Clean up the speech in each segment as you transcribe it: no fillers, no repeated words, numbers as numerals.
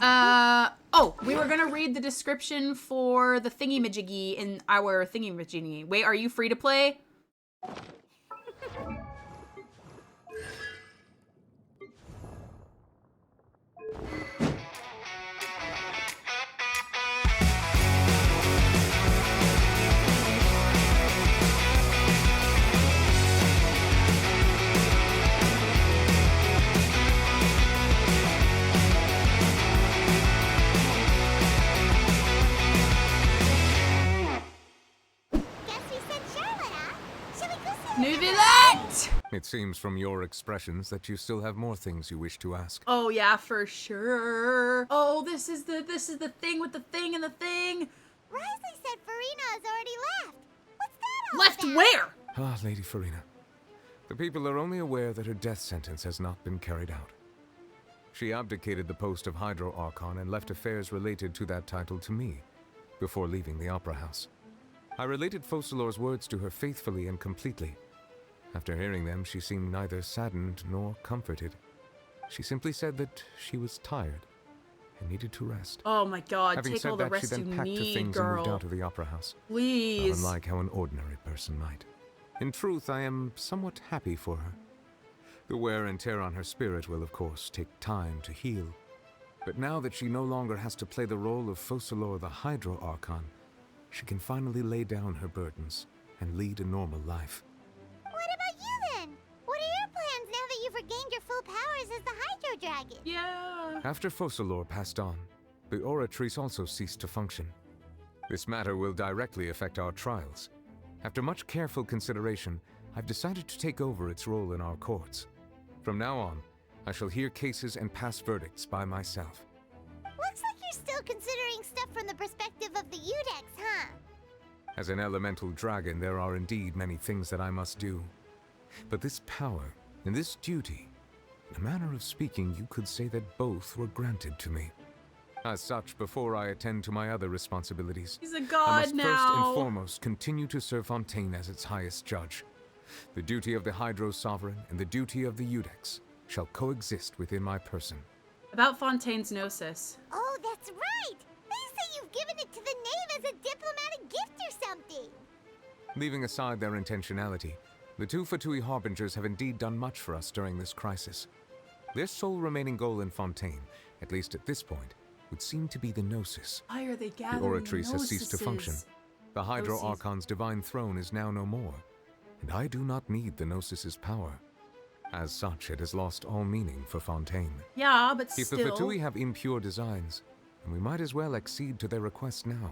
Oh, we were gonna read the description for the thingy-majiggy in our thingy-majiggy. Wait, are you free to play? It seems from your expressions that you still have more things you wish to ask. Oh yeah, for sure. Oh, this is the thing with the thing and the thing. Risley said Farina has already left. What's that all Left about? where? Ah, Lady Farina. The people are only aware that her death sentence has not been carried out. She abdicated the post of Hydro Archon and left affairs related to that title to me, before leaving the Opera House. I related Focalor's words to her faithfully and completely. After hearing them, she seemed neither saddened nor comforted. She simply said that she was tired and needed to rest. Oh my god, Having take said all the that, rest she then you packed her need, things and moved girl. out of the Opera House. Please. Unlike how an ordinary person might. In truth, I am somewhat happy for her. The wear and tear on her spirit will, of course, take time to heal. But now that she no longer has to play the role of Focalor the Hydro Archon, she can finally lay down her burdens and lead a normal life. What about you then? What are your plans now that you've regained your full powers as the Hydro Dragon? Yeah. After Focalor passed on, the Oratrice also ceased to function. This matter will directly affect our trials. After much careful consideration, I've decided to take over its role in our courts. From now on, I shall hear cases and pass verdicts by myself. Looks like you're still considering stuff from the perspective of the Udex, huh? As an elemental dragon, there are indeed many things that I must do. But this power and this duty, in a manner of speaking, you could say that both were granted to me. As such, before I attend to my other responsibilities, He's a I god must now. first and foremost continue to serve Fontaine as its highest judge. The duty of the Hydro Sovereign and the duty of the Udex shall coexist within my person. About Fontaine's Gnosis. Oh, that's right! They say you've given it to the knave as a diplomatic gift or something! Leaving aside their intentionality, the two Fatui Harbingers have indeed done much for us during this crisis. Their sole remaining goal in Fontaine, at least at this point, would seem to be the Gnosis. Why are they The gathering Oratrice has ceased to function. The Hydro Gnosis. Archon's divine throne is now no more, and I do not need the Gnosis's power. As such, it has lost all meaning for Fontaine. Yeah, but If still. the Fatui have impure designs, then we might as well accede to their request now,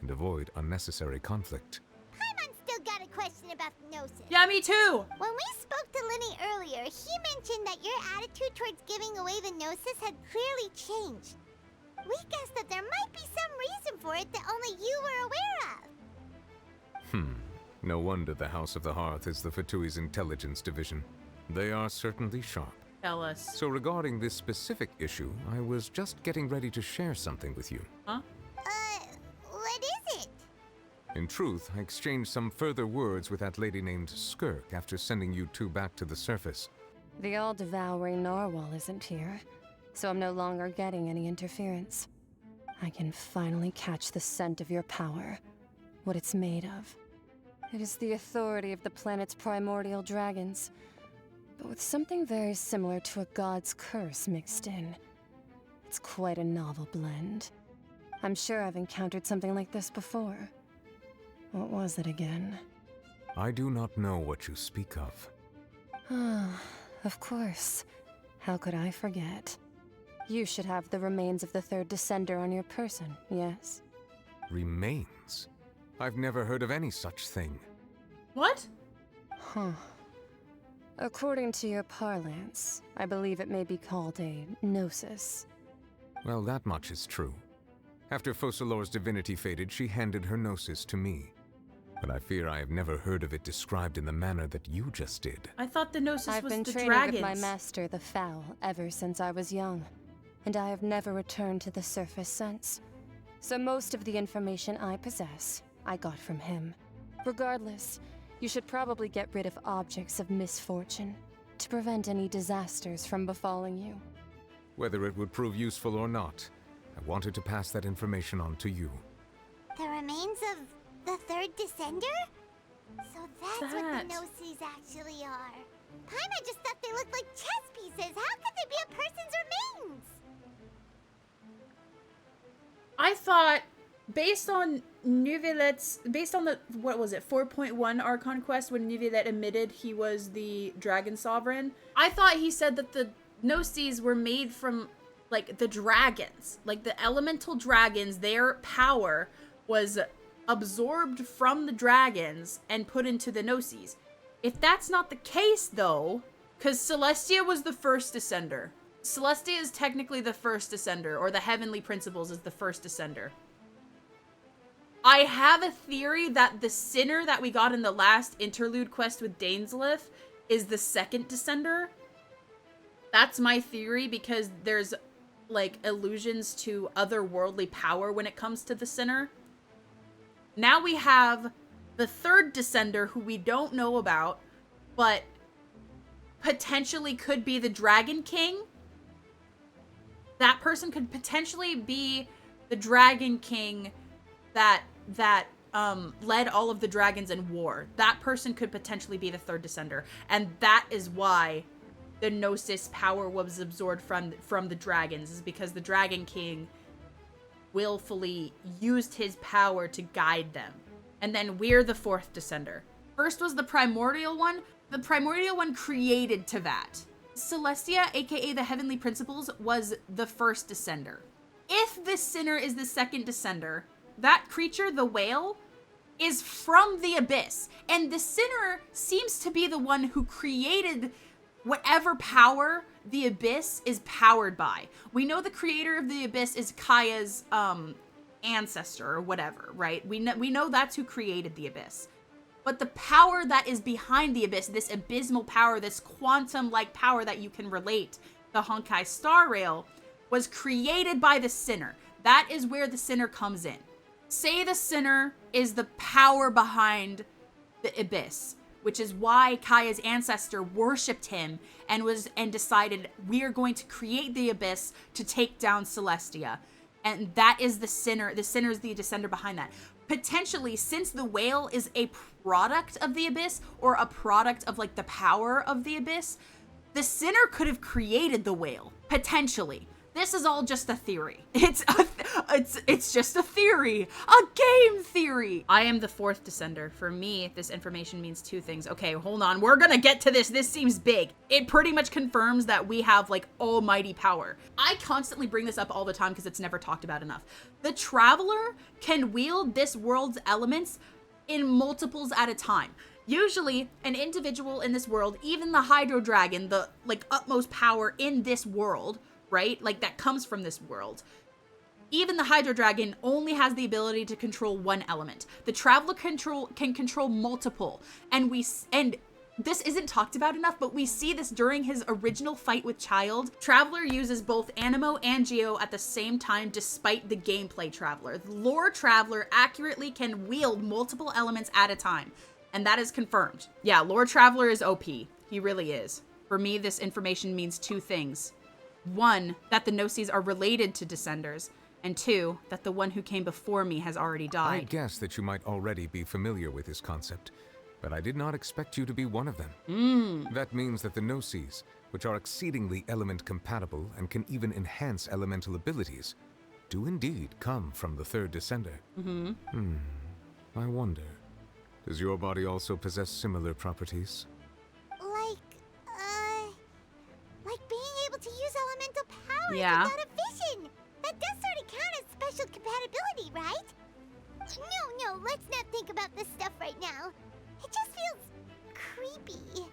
and avoid unnecessary conflict. Paimon's still got a question about the Gnosis. Yeah, me too. When we spoke to Lenny earlier, he mentioned that your attitude towards giving away the Gnosis had clearly changed. We guessed that there might be some reason for it that only you were aware of. No wonder the House of the Hearth is the Fatui's intelligence division. They are certainly sharp. Tell us. So regarding this specific issue, I was just getting ready to share something with you. Huh? What is it? In truth, I exchanged some further words with that lady named Skirk after sending you two back to the surface. The all-devouring narwhal isn't here, so I'm no longer getting any interference. I can finally catch the scent of your power, what it's made of. It is the authority of the planet's primordial dragons, but with something very similar to a god's curse mixed in. It's quite a novel blend. I'm sure I've encountered something like this before. What was it again? I do not know what you speak of. Of course. How could I forget? You should have the remains of the third descender on your person, yes? Remains? I've never heard of any such thing. What? Huh. According to your parlance, I believe it may be called a gnosis. Well, that much is true. After Focalor's divinity faded, she handed her gnosis to me. But I fear I have never heard of it described in the manner that you just did. I thought the Gnosis I've was been the training dragons. with my master, the Foul, ever since I was young, and I have never returned to the surface since. So most of the information I possess, I got from him. Regardless, you should probably get rid of objects of misfortune to prevent any disasters from befalling you. Whether it would prove useful or not, I wanted to pass that information on to you. The remains of the third descender? So that's what the Gnosis actually are. Paimon just thought they looked like chess pieces. How could they be a person's remains? I thought, based on the, what was it, 4.1 Archon quest, when Neuvillette admitted he was the Dragon Sovereign, I thought he said that the Gnosis were made from, like, the dragons. Like, the elemental dragons, their power was absorbed from the dragons and put into the Gnosis. If that's not the case, though, because Celestia was the first Descender. Celestia is technically the first Descender, or the Heavenly Principles is the first Descender. I have a theory that the Sinner that we got in the last interlude quest with Dainsleif is the second Descender. That's my theory, because there's, like, allusions to otherworldly power when it comes to the Sinner. Now we have the third Descender, who we don't know about, but potentially could be the Dragon King. That person could potentially be the Dragon King that led all of the dragons in war. That person could potentially be the third Descender, and that is why the Gnosis power was absorbed from the dragons, is because the Dragon King willfully used his power to guide them. And then we're the fourth Descender. First was the Primordial one. The Primordial one created Teyvat. Celestia, aka the Heavenly Principles, was the first Descender. If the Sinner is the second Descender, that creature, the whale, is from the Abyss. And the Sinner seems to be the one who created whatever power the Abyss is powered by. We know the creator of the Abyss is Kaya's ancestor or whatever, right? We know that's who created the Abyss. But the power that is behind the Abyss, this abysmal power, this quantum-like power that you can relate, the Honkai Star Rail, was created by the Sinner. That is where the Sinner comes in. Say the Sinner is the power behind the Abyss, which is why Kaya's ancestor worshipped him and decided, we are going to create the Abyss to take down Celestia. And that is the Sinner. The Sinner is the Descender behind that. Potentially, since the whale is a product of the Abyss, or a product of, like, the power of the Abyss, the Sinner could have created the whale. Potentially. This is all just a theory. It's just a theory. A game theory. I am the fourth Descender. For me, this information means two things. Okay, hold on. We're gonna get to this. This seems big. It pretty much confirms that we have, like, almighty power. I constantly bring this up all the time because it's never talked about enough. The Traveler can wield this world's elements in multiples at a time. Usually, an individual in this world, even the Hydro Dragon, the, like, utmost power in this world, right? Like, that comes from this world. Even the Hydro Dragon only has the ability to control one element. The Traveler can control multiple. And this isn't talked about enough, but we see this during his original fight with Child. Traveler uses both Anemo and Geo at the same time, despite the gameplay Traveler. The lore Traveler accurately can wield multiple elements at a time. And that is confirmed. Yeah, lore Traveler is OP. He really is. For me, this information means two things. One, that the Gnosis are related to Descenders, and two, that the one who came before me has already died. I guess that you might already be familiar with this concept, but I did not expect you to be one of them. That means that the Gnosis, which are exceedingly element compatible and can even enhance elemental abilities, do indeed come from the third Descender. I wonder, does your body also possess similar properties? Like being able to use elemental powers Yeah. without a vision. That does sort of count as special compatibility, right? No, let's not think about this stuff right now. It just feels creepy.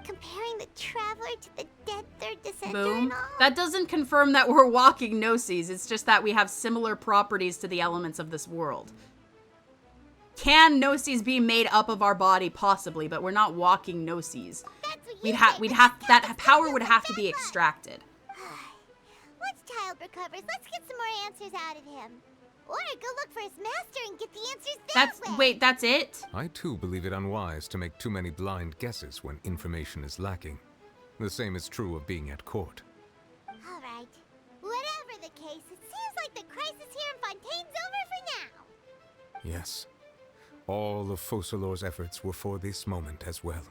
Comparing the Traveler to the dead third Descender Boom. and all. That doesn't confirm that we're walking Gnosis. It's just that we have similar properties to the elements of this world. Can Gnosis be made up of our body? Possibly, but we're not walking Gnosis. That's what you That power would have to be extracted. Once Child recovers, let's get some more answers out of him. Or go look for his master and get the answers that way. Wait, that's it? I too believe it unwise to make too many blind guesses when information is lacking. The same is true of being at court. Alright, case, it seems like the crisis here in Fontaine's over for now. Yes. All of Focalor's efforts were for this moment as well.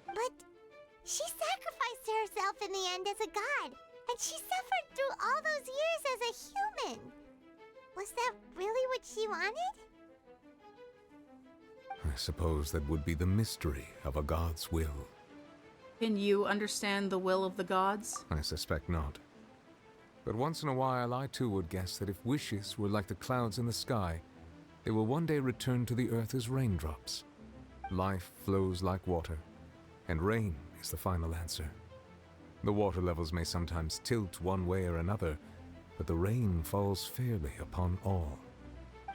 But she sacrificed herself in the end as a god, and she suffered through all those years as a human. Was that really what she wanted? I suppose that would be the mystery of a god's will. Can you understand the will of the gods? I suspect not. But once in a while, I too would guess that if wishes were like the clouds in the sky, they will one day return to the earth as raindrops. Life flows like water, and rain is the final answer. The water levels may sometimes tilt one way or another, but the rain falls fairly upon all.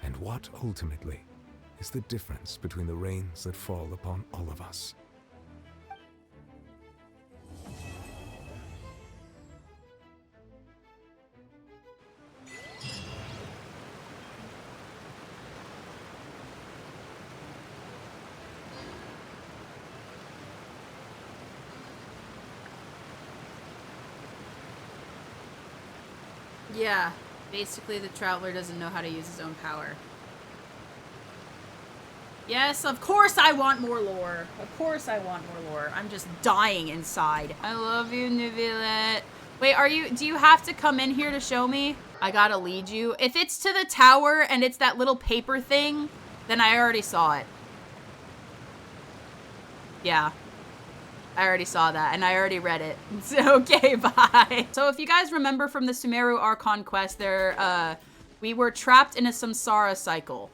And what, ultimately, is the difference between the rains that fall upon all of us? Yeah, basically the traveler doesn't know how to use his own power. Yes, of course I want more lore. Of course I want more lore. I'm just dying inside. I love you, Neuvillette. Wait, do you have to come in here to show me? I gotta lead you. If it's to the tower and it's that little paper thing, then I already saw it. Yeah. I already saw that, and I already read it. Okay, bye. So if you guys remember from the Sumeru Archon quest, we were trapped in a samsara cycle,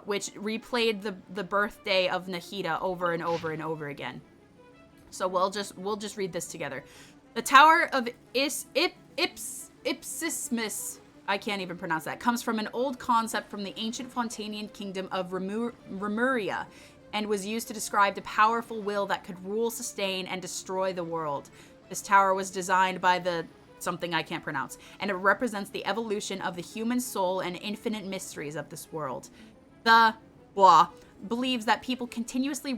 which replayed the birthday of Nahida over and over and over again. So we'll just read this together. The Tower of Ipsismus, I can't even pronounce that, comes from an old concept from the ancient Fontanian kingdom of Remuria, and was used to describe a powerful will that could rule, sustain, and destroy the world. This tower was designed by something I can't pronounce, and it represents the evolution of the human soul and infinite mysteries of this world. The believes that people continuously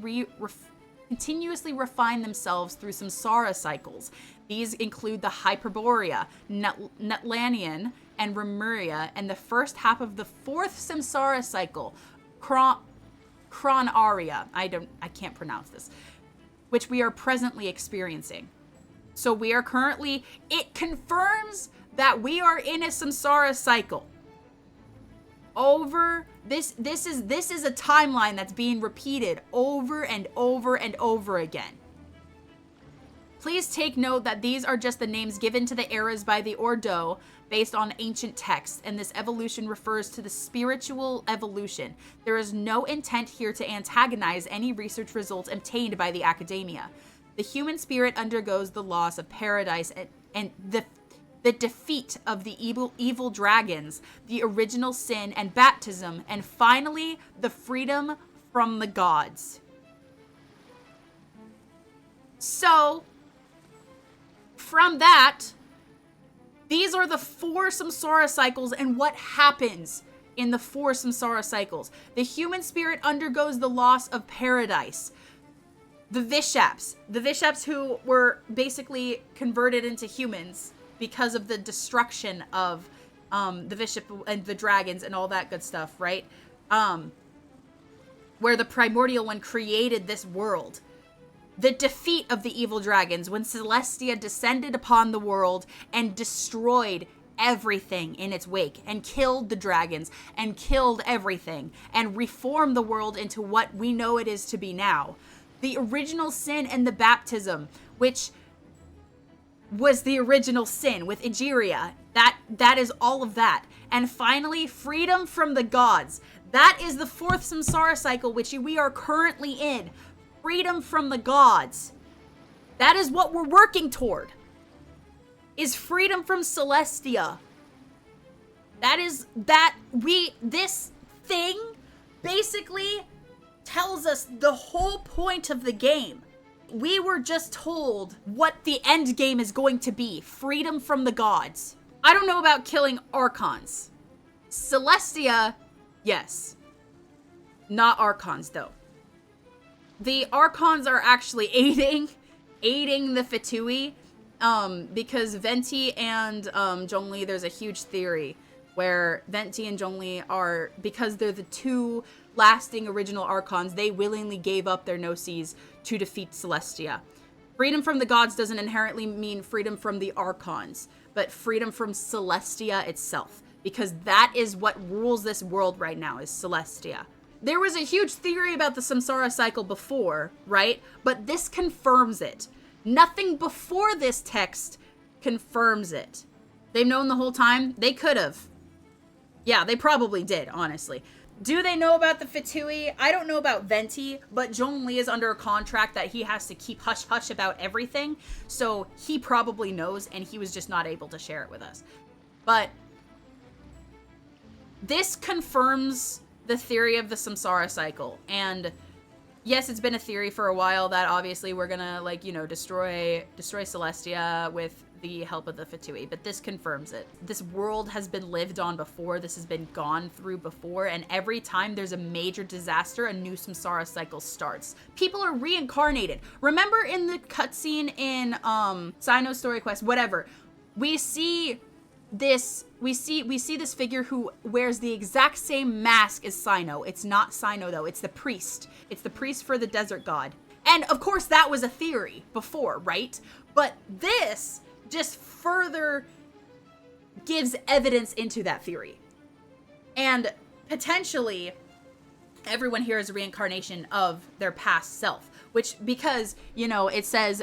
refine themselves through samsara cycles. These include the Hyperborea, Netlanian, and Remuria, and the first half of the fourth samsara cycle, Cronaria, I can't pronounce this, which we are presently experiencing. So we are currently, it confirms that we are in a samsara cycle. This is a timeline that's being repeated over and over and over again. Please take note that these are just the names given to the eras by the Ordo based on ancient texts, and this evolution refers to the spiritual evolution. There is no intent here to antagonize any research results obtained by the academia. The human spirit undergoes the loss of paradise and the defeat of the evil dragons, the original sin and baptism, and finally, the freedom from the gods. So, from that, these are the 4 samsara cycles and what happens in the 4 samsara cycles. The human spirit undergoes the loss of paradise. The Vishaps who were basically converted into humans because of the destruction of the Bishop and the dragons and all that good stuff, right? Where the primordial one created this world. The defeat of the evil dragons when Celestia descended upon the world and destroyed everything in its wake and killed the dragons and killed everything and reformed the world into what we know it is to be now. The original sin and the baptism, which was the original sin with Egeria. That is all of that. And finally, freedom from the gods. That is the 4th samsara cycle, which we are currently in. Freedom from the gods. That is what we're working toward. Is freedom from Celestia. This thing basically tells us the whole point of the game. We were just told what the end game is going to be. Freedom from the gods. I don't know about killing Archons. Celestia, yes. Not Archons, though. The Archons are actually aiding the Fatui. because Venti and Zhongli, there's a huge theory where Venti and Zhongli are, because they're the two lasting original Archons, they willingly gave up their Gnosis to defeat Celestia. Freedom from the gods doesn't inherently mean freedom from the Archons, but freedom from Celestia itself, because that is what rules this world right now, is Celestia. There was a huge theory about the Samsara cycle before, right? But this confirms it. Nothing before this text confirms it. They've known the whole time? They could have. Yeah, they probably did, honestly. Do they know about the Fatui? I don't know about Venti, but Zhongli is under a contract that he has to keep hush-hush about everything, so he probably knows, and he was just not able to share it with us. But this confirms the theory of the Samsara cycle, and yes, it's been a theory for a while that obviously we're gonna, like, you know, destroy Celestia with the help of the Fatui, but this confirms it. This world has been lived on before, this has been gone through before, and every time there's a major disaster, a new Samsara cycle starts. People are reincarnated. Remember in the cutscene in Cyno's story quest, whatever, we see this figure who wears the exact same mask as Cyno. It's not Cyno though, it's the priest. It's the priest for the desert god. And of course that was a theory before, right? But this just further gives evidence into that theory. And potentially everyone here is a reincarnation of their past self, which, because, you know, it says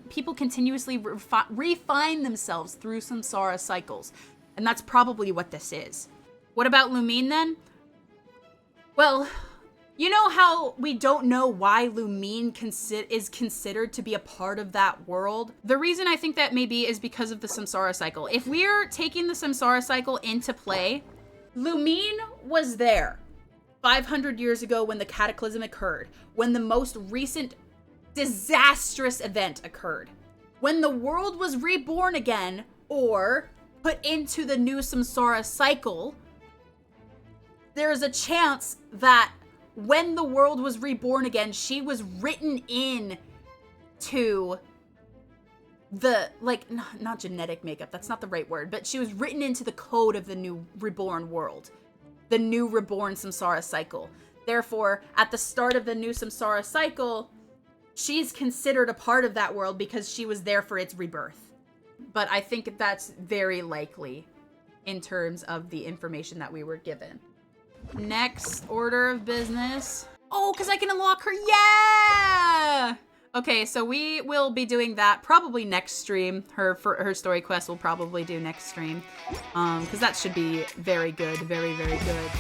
people continuously refine themselves through samsara cycles. And that's probably what this is. What about Lumine then? Well, you know how we don't know why Lumine is considered to be a part of that world? The reason I think that maybe is because of the samsara cycle. If we're taking the samsara cycle into play, Lumine was there 500 years ago when the cataclysm occurred, when the most recent disastrous event occurred. When the world was reborn again, or put into the new samsara cycle, there's a chance that when the world was reborn again, she was written in to the, like, not genetic makeup, that's not the right word, but she was written into the code of the new reborn world. The new reborn samsara cycle. Therefore, at the start of the new samsara cycle, she's considered a part of that world because she was there for its rebirth. But I think that's very likely in terms of the information that we were given. Next order of business. Oh, because I can unlock her. Yeah! Okay, so we will be doing that probably next stream. Her story quest we'll probably do next stream. Because that should be very good. Very, very good.